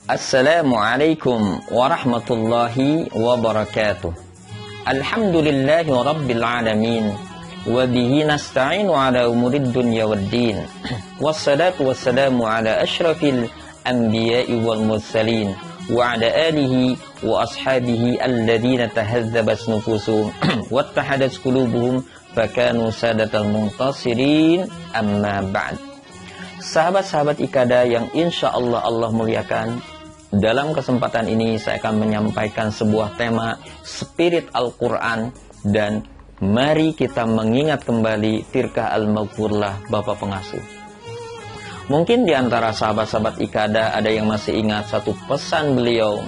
Assalamualaikum warahmatullahi wabarakatuh. Alhamdulillahi rabbil alamin. Wa bihi nasta'inu ala umurid dunya waddin. Wassalatu wassalamu ala asyrafil anbiya'i wal mursalin. Wa ala alihi wa ashabihi alladhina tahazzabat nufusuhum wattahadat qulubuhum fakanu sadatal muntasirin, amma ba'd. Sahabat-sahabat Iqadah yang insya Allah muliakan, dalam kesempatan ini saya akan menyampaikan sebuah tema spirit Al-Quran, dan mari kita mengingat kembali Firqah Al-Maghfurlah Bapak Pengasuh. Mungkin di antara sahabat-sahabat Iqadah ada yang masih ingat satu pesan beliau,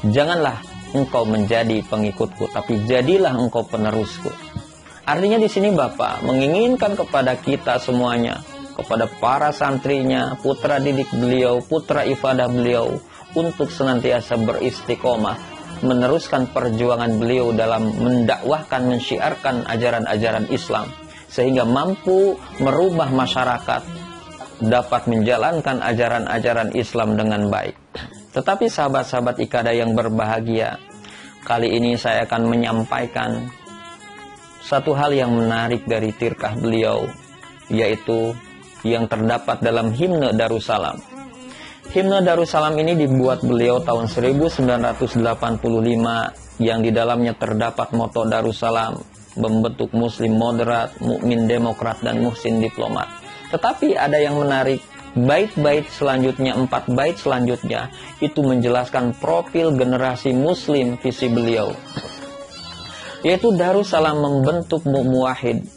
janganlah engkau menjadi pengikutku, tapi jadilah engkau penerusku. Artinya di sini Bapak menginginkan kepada kita semuanya, kepada para santrinya, putra didik beliau, putra ifadah beliau, untuk senantiasa beristiqomah, meneruskan perjuangan beliau dalam mendakwahkan, mensyiarkan ajaran-ajaran Islam, sehingga mampu merubah masyarakat, dapat menjalankan ajaran-ajaran Islam dengan baik. Tetapi sahabat-sahabat Iqadah yang berbahagia, kali ini saya akan menyampaikan satu hal yang menarik dari tirkah beliau, yaitu yang terdapat dalam himne Darussalam. Himne Darussalam ini dibuat beliau tahun 1985, yang di dalamnya terdapat moto Darussalam, membentuk muslim moderat, mukmin demokrat, dan muhsin diplomat. Tetapi ada yang menarik, bait-bait selanjutnya, 4 bait selanjutnya, itu menjelaskan profil generasi muslim visi beliau, yaitu Darussalam membentuk muwahhid,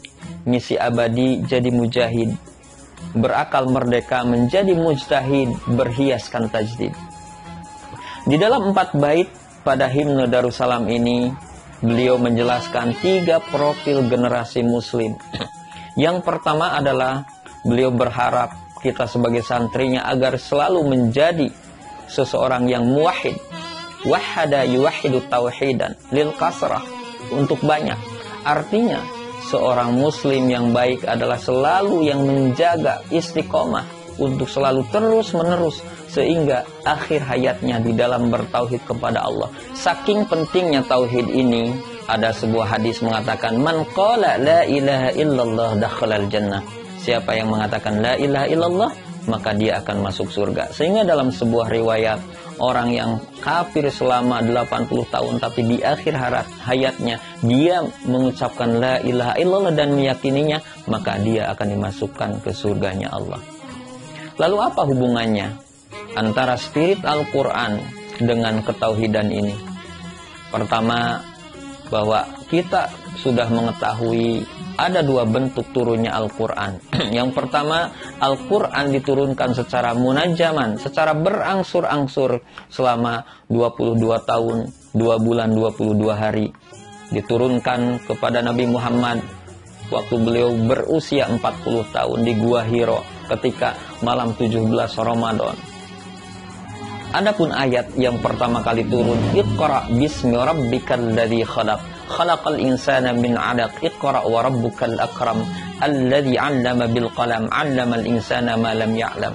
misi abadi jadi mujahid, berakal merdeka menjadi mujtahid, berhiaskan tajdid. Di dalam 4 bait pada himne Darussalam ini, beliau menjelaskan 3 profil generasi muslim. Yang pertama adalah beliau berharap kita sebagai santrinya agar selalu menjadi seseorang yang muwahhid, wahada yuwahhidu tauhidan lil kasrah, untuk banyak. Artinya seorang muslim yang baik adalah selalu yang menjaga istiqomah untuk selalu terus-menerus sehingga akhir hayatnya di dalam bertauhid kepada Allah. Saking pentingnya tauhid ini, ada sebuah hadis mengatakan, man qala la ilaha illallah dakhalal jannah. Siapa yang mengatakan la ilaha illallah, maka dia akan masuk surga. Sehingga dalam sebuah riwayat, orang yang kafir selama 80 tahun tapi di akhir hayatnya dia mengucapkan la ilaha illallah dan meyakininya, maka dia akan dimasukkan ke surganya Allah. Lalu apa hubungannya antara spirit Al-Quran dengan ketauhidan ini? Pertama, bahwa kita sudah mengetahui ada 2 bentuk turunnya Al-Quran. Yang pertama, Al-Quran diturunkan secara munajaman, secara berangsur-angsur selama 22 tahun, 2 bulan, 22 hari. Diturunkan kepada Nabi Muhammad waktu beliau berusia 40 tahun di Gua Hiro ketika malam 17 Ramadan. Adapun ayat yang pertama kali turun, Iqra bismi rabbikal ladzi khalaq, khalaqal insana min 'alaq, Iqra wa rabbukal akram, alladzi 'allama bil qalam, 'allamal insana ma lam ya'lam.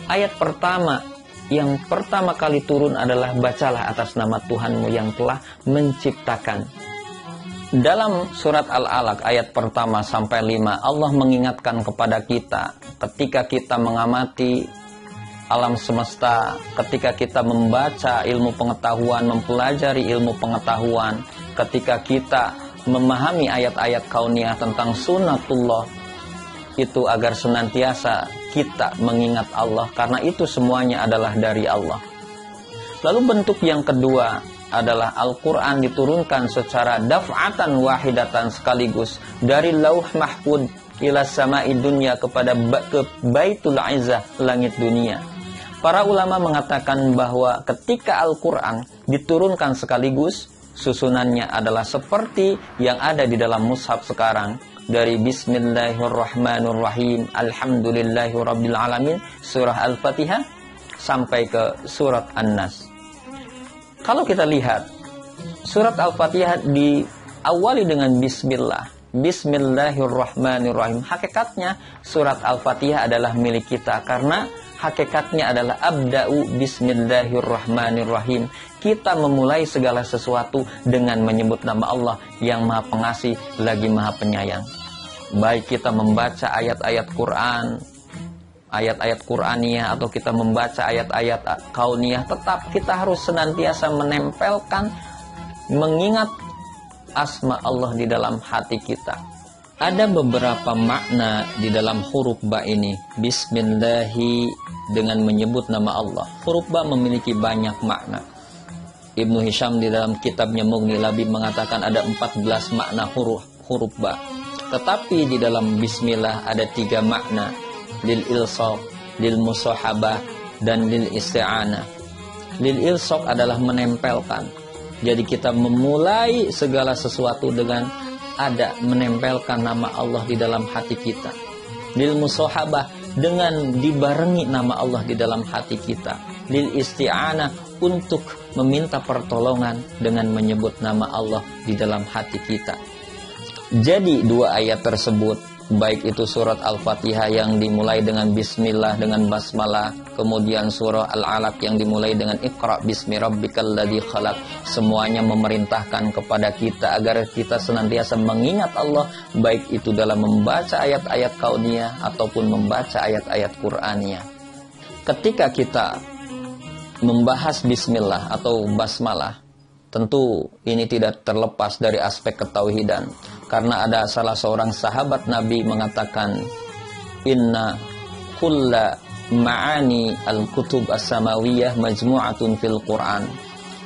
Ayat pertama yang pertama kali turun adalah bacalah atas nama Tuhanmu yang telah menciptakan. Dalam surat Al-Alaq ayat pertama sampai 5, Allah mengingatkan kepada kita ketika kita mengamati alam semesta, ketika kita membaca ilmu pengetahuan, mempelajari ilmu pengetahuan, ketika kita memahami ayat-ayat kauniyah tentang sunnatullah, itu agar senantiasa kita mengingat Allah, karena itu semuanya adalah dari Allah. Lalu bentuk yang kedua adalah Al-Quran diturunkan secara daf'atan wahidatan, sekaligus dari lauh mahfud ila sama'i dunya, kepada ke Baitul Izzah, langit dunia. Para ulama mengatakan bahwa ketika Al-Quran diturunkan sekaligus, susunannya adalah seperti yang ada di dalam mushaf sekarang, dari Bismillahirrahmanirrahim, Alhamdulillahirrabbilalamin, surah Al-Fatihah sampai ke surat An-Nas. Kalau kita lihat surat Al-Fatihah diawali dengan Bismillah, Bismillahirrahmanirrahim. Hakikatnya surat Al-Fatihah adalah milik kita, karena hakikatnya adalah abda'u bismillahirrahmanirrahim. Kita memulai segala sesuatu dengan menyebut nama Allah yang Maha Pengasih lagi Maha Penyayang. Baik kita membaca ayat-ayat Quran, ayat-ayat Qur'aniyah, atau kita membaca ayat-ayat kauniyah, tetap kita harus senantiasa menempelkan, mengingat asma Allah di dalam hati kita. Ada beberapa makna di dalam huruf ba ini. Bismillahi, dengan menyebut nama Allah. Huruf ba memiliki banyak makna. Ibnu Hisham di dalam kitabnya Mughni Labib mengatakan ada 14 makna huruf ba. Tetapi di dalam bismillah ada 3 makna. Lil ilsaq, lil musahabah, dan lil isti'anah. Lil ilsaq adalah menempelkan. Jadi kita memulai segala sesuatu dengan ada menempelkan nama Allah di dalam hati kita. Lil musahabah, dengan dibarengi nama Allah di dalam hati kita. Lil isti'anah, untuk meminta pertolongan dengan menyebut nama Allah di dalam hati kita. Jadi 2 ayat tersebut, baik itu surat Al-Fatihah yang dimulai dengan bismillah, dengan basmalah, kemudian surah Al-Alaq yang dimulai dengan Iqra bismi rabbikal ladzi khalaq, semuanya memerintahkan kepada kita agar kita senantiasa mengingat Allah, baik itu dalam membaca ayat-ayat kauniyah ataupun membaca ayat-ayat Qur'aniyah. Ketika kita membahas bismillah atau basmalah, tentu ini tidak terlepas dari aspek ketauhidan. Karena ada salah seorang sahabat Nabi mengatakan, inna kulla ma'ani al-kutub as-samawiyah majmu'atun fil Qur'an,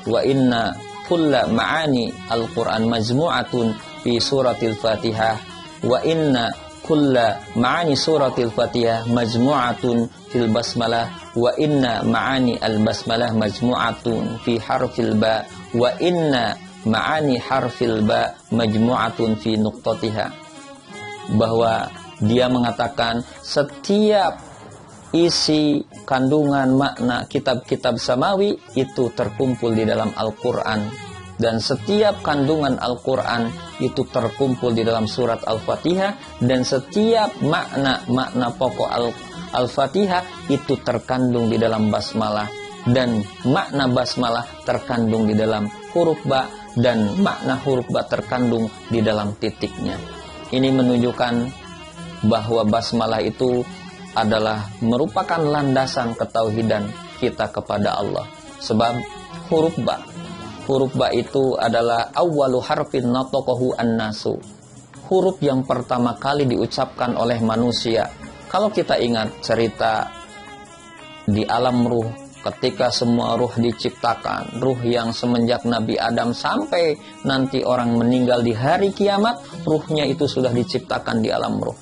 wa inna kulla ma'ani al-Qur'an majmu'atun fi suratil Fatihah, wa inna kulla ma'ani suratil Fatihah majmu'atun fil basmalah, wa inna ma'ani al-basmalah majmu'atun fi harfil ba, wa inna ma'ani harfil ba majmu'atun fi nuqtatiha. Bahwa dia mengatakan setiap isi kandungan makna kitab-kitab samawi itu terkumpul di dalam Al-Quran, dan setiap kandungan Al-Quran itu terkumpul di dalam surat Al-Fatihah, dan setiap makna pokok Al-Fatihah itu terkandung di dalam basmalah, dan makna basmalah terkandung di dalam huruf ba, dan makna huruf ba terkandung di dalam titiknya. Ini menunjukkan bahwa basmalah itu adalah merupakan landasan ketauhidan kita kepada Allah. Sebab huruf ba itu adalah awwalu harfin nataqahu an-nasu. Huruf yang pertama kali diucapkan oleh manusia. Kalau kita ingat cerita di alam ruh, ketika semua ruh diciptakan, ruh yang semenjak Nabi Adam sampai nanti orang meninggal di hari kiamat, ruhnya itu sudah diciptakan di alam ruh.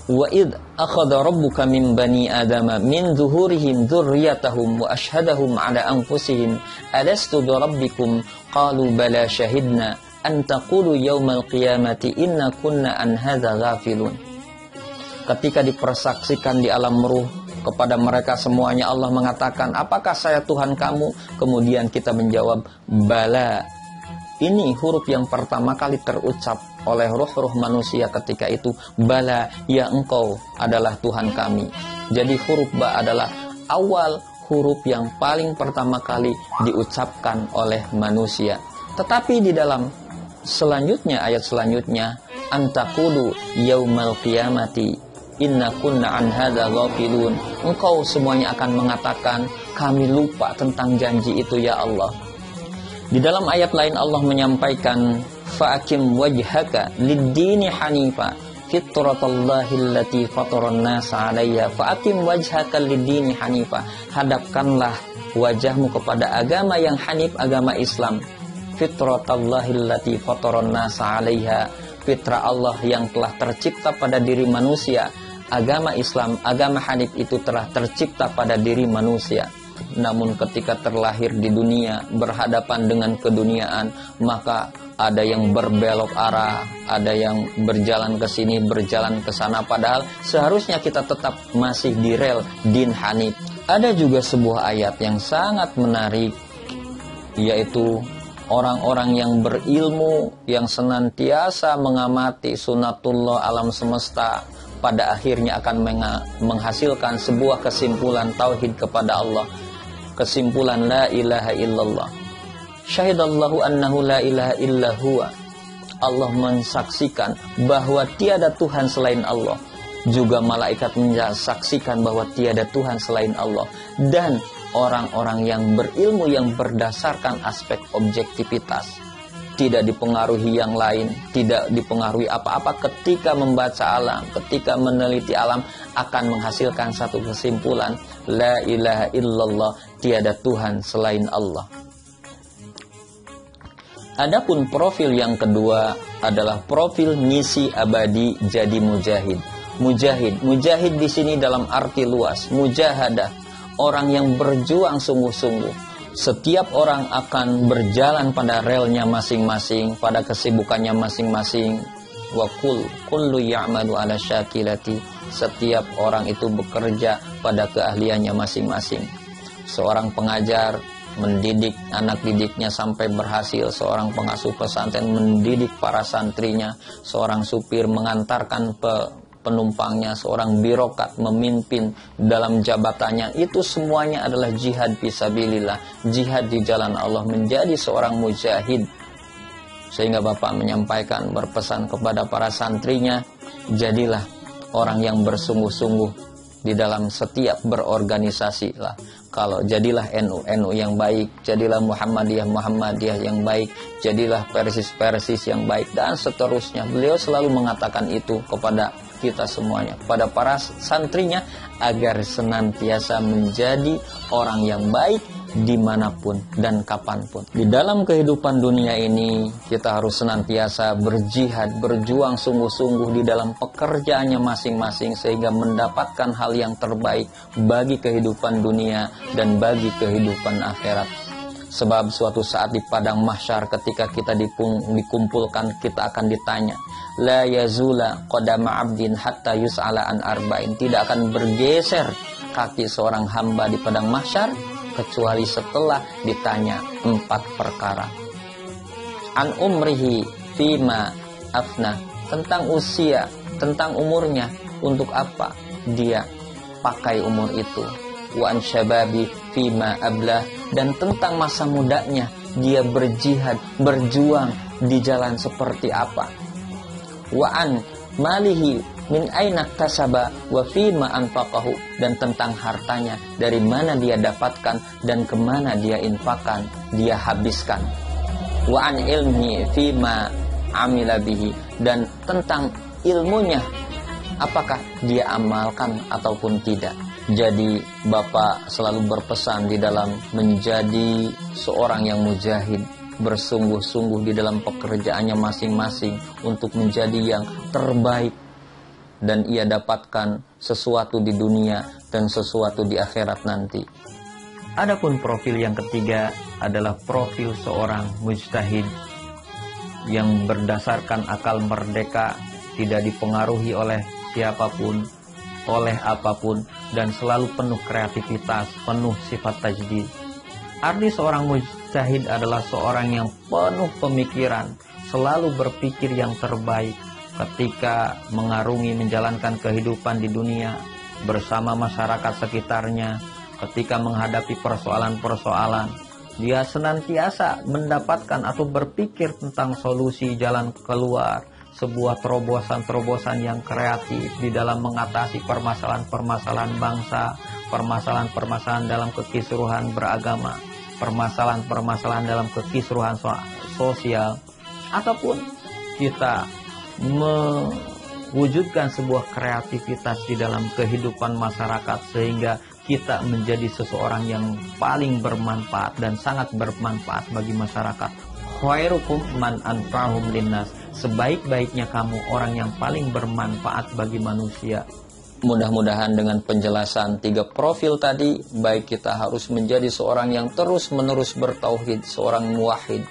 Wa id akhadha rabbuka min bani adama min zuhurihim dzurriyyatahum wa ashhadahum ala anfusihim alastu bi rabbikum qalu bala shahidna an taqulu yaumal qiyamati inna kunna an hadza ghafilun. Ketika dipersaksikan di alam ruh kepada mereka semuanya, Allah mengatakan, apakah saya Tuhan kamu? Kemudian kita menjawab, bala. Ini huruf yang pertama kali terucap oleh ruh-ruh manusia ketika itu, bala, ya engkau adalah Tuhan kami. Jadi huruf ba adalah awal huruf yang paling pertama kali diucapkan oleh manusia. Tetapi di dalam selanjutnya, ayat selanjutnya, antaqulu yaumal qiyamati inna kunna an hadza ghafilun. Engkau semuanya akan mengatakan, kami lupa tentang janji itu ya Allah. Di dalam ayat lain Allah menyampaikan, fa'akim wajhaka lid-dini hanifa fitratallahi allati fataran nasa 'alaiha. Fa'akim wajhaka lid-dini hanifa. Hadapkanlah wajahmu kepada agama yang hanif, agama Islam. Fitratallahi allati fataran nasa 'alaiha. Fitrah Allah yang telah tercipta pada diri manusia. Agama Islam, agama hanif itu telah tercipta pada diri manusia. Namun ketika terlahir di dunia, berhadapan dengan keduniaan, maka ada yang berbelok arah, ada yang berjalan ke sini, berjalan ke sana, padahal seharusnya kita tetap masih di rel din hanif. Ada juga sebuah ayat yang sangat menarik, yaitu orang-orang yang berilmu, yang senantiasa mengamati sunatullah alam semesta, pada akhirnya akan menghasilkan sebuah kesimpulan tauhid kepada Allah, kesimpulan la ilaha illallah. Syahidallahu annahu la ilaha illa huwa. Allah mensaksikan bahwa tiada Tuhan selain Allah. Juga malaikat menyaksikan bahwa tiada Tuhan selain Allah. Dan orang-orang yang berilmu yang berdasarkan aspek objektivitas, tidak dipengaruhi yang lain, tidak dipengaruhi apa-apa, ketika membaca alam, ketika meneliti alam, akan menghasilkan satu kesimpulan, la ilaha illallah, tiada Tuhan selain Allah. Adapun profil yang kedua adalah profil misi abadi jadi mujahid. Mujahid di sini dalam arti luas, mujahadah, orang yang berjuang sungguh-sungguh. Setiap orang akan berjalan pada relnya masing-masing, pada kesibukannya masing-masing. Wa kullu ya'malu ala syakilati. Setiap orang itu bekerja pada keahliannya masing-masing. Seorang pengajar mendidik anak didiknya sampai berhasil, seorang pengasuh pesantren mendidik para santrinya, seorang supir mengantarkan penumpangnya, seorang birokrat memimpin dalam jabatannya. Itu semuanya adalah jihad fisabilillah, jihad di jalan Allah, menjadi seorang mujahid. Sehingga Bapak menyampaikan, berpesan kepada para santrinya, jadilah orang yang bersungguh-sungguh di dalam setiap berorganisasi lah. Kalau jadilah NU yang baik, jadilah Muhammadiyah yang baik, jadilah Persis yang baik, dan seterusnya. Beliau selalu mengatakan itu kepada kita semuanya, pada para santrinya, agar senantiasa menjadi orang yang baik dimanapun dan kapanpun. Di dalam kehidupan dunia ini, kita harus senantiasa berjihad, berjuang sungguh-sungguh di dalam pekerjaannya masing-masing, sehingga mendapatkan hal yang terbaik bagi kehidupan dunia dan bagi kehidupan akhirat. Sebab suatu saat di padang mahsyar, ketika kita dikumpulkan, kita akan ditanya, la yazula qadama abdin hatta yus'ala an arba'in. Tidak akan bergeser kaki seorang hamba di padang mahsyar kecuali setelah ditanya 4 perkara. An umrihi fima afna, tentang usia, tentang umurnya, untuk apa dia pakai umur itu. Wa an syababi fima ablah, dan tentang masa mudanya dia berjihad, berjuang di jalan seperti apa. Wa an malihi min aina kasaba wa fima anfaqahu, dan tentang hartanya, dari mana dia dapatkan dan kemana dia infakkan, dia habiskan. Wa an ilmi fima amila bihi, dan tentang ilmunya, apakah dia amalkan ataupun tidak. Jadi Bapak selalu berpesan di dalam menjadi seorang yang mujahid, bersungguh-sungguh di dalam pekerjaannya masing-masing untuk menjadi yang terbaik, dan ia dapatkan sesuatu di dunia dan sesuatu di akhirat nanti. Adapun profil yang ketiga adalah profil seorang mujtahid yang berdasarkan akal merdeka, tidak dipengaruhi oleh siapapun, oleh apapun, dan selalu penuh kreativitas, penuh sifat tajdid. Arti seorang mujtahid adalah seorang yang penuh pemikiran, selalu berpikir yang terbaik ketika mengarungi menjalankan kehidupan di dunia bersama masyarakat sekitarnya. Ketika menghadapi persoalan-persoalan, dia senantiasa mendapatkan atau berpikir tentang solusi jalan keluar, sebuah terobosan-terobosan yang kreatif di dalam mengatasi permasalahan-permasalahan bangsa, permasalahan-permasalahan dalam kekisruhan beragama, permasalahan-permasalahan dalam kekisruhan sosial, ataupun kita mewujudkan sebuah kreativitas di dalam kehidupan masyarakat, sehingga kita menjadi seseorang yang paling bermanfaat dan sangat bermanfaat bagi masyarakat. Khairukum man anfa'uhum linnas, sebaik-baiknya kamu orang yang paling bermanfaat bagi manusia. Mudah-mudahan dengan penjelasan 3 profil tadi, baik kita harus menjadi seorang yang terus-menerus bertauhid, seorang muwahhid,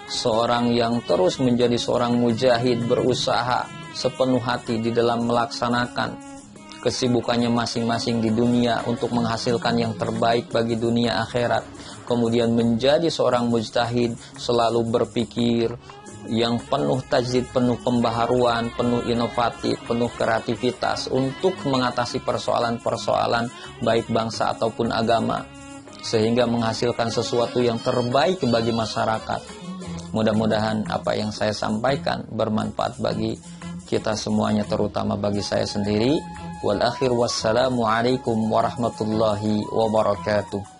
seorang yang terus menjadi seorang mujahid, berusaha sepenuh hati di dalam melaksanakan kesibukannya masing-masing di dunia untuk menghasilkan yang terbaik bagi dunia akhirat. Kemudian menjadi seorang mujtahid, selalu berpikir yang penuh tajdid, penuh pembaharuan, penuh inovatif, penuh kreativitas untuk mengatasi persoalan-persoalan baik bangsa ataupun agama, sehingga menghasilkan sesuatu yang terbaik bagi masyarakat. Mudah-mudahan apa yang saya sampaikan bermanfaat bagi kita semuanya, terutama bagi saya sendiri. Wal akhir wassalamu alaikum warahmatullahi wabarakatuh.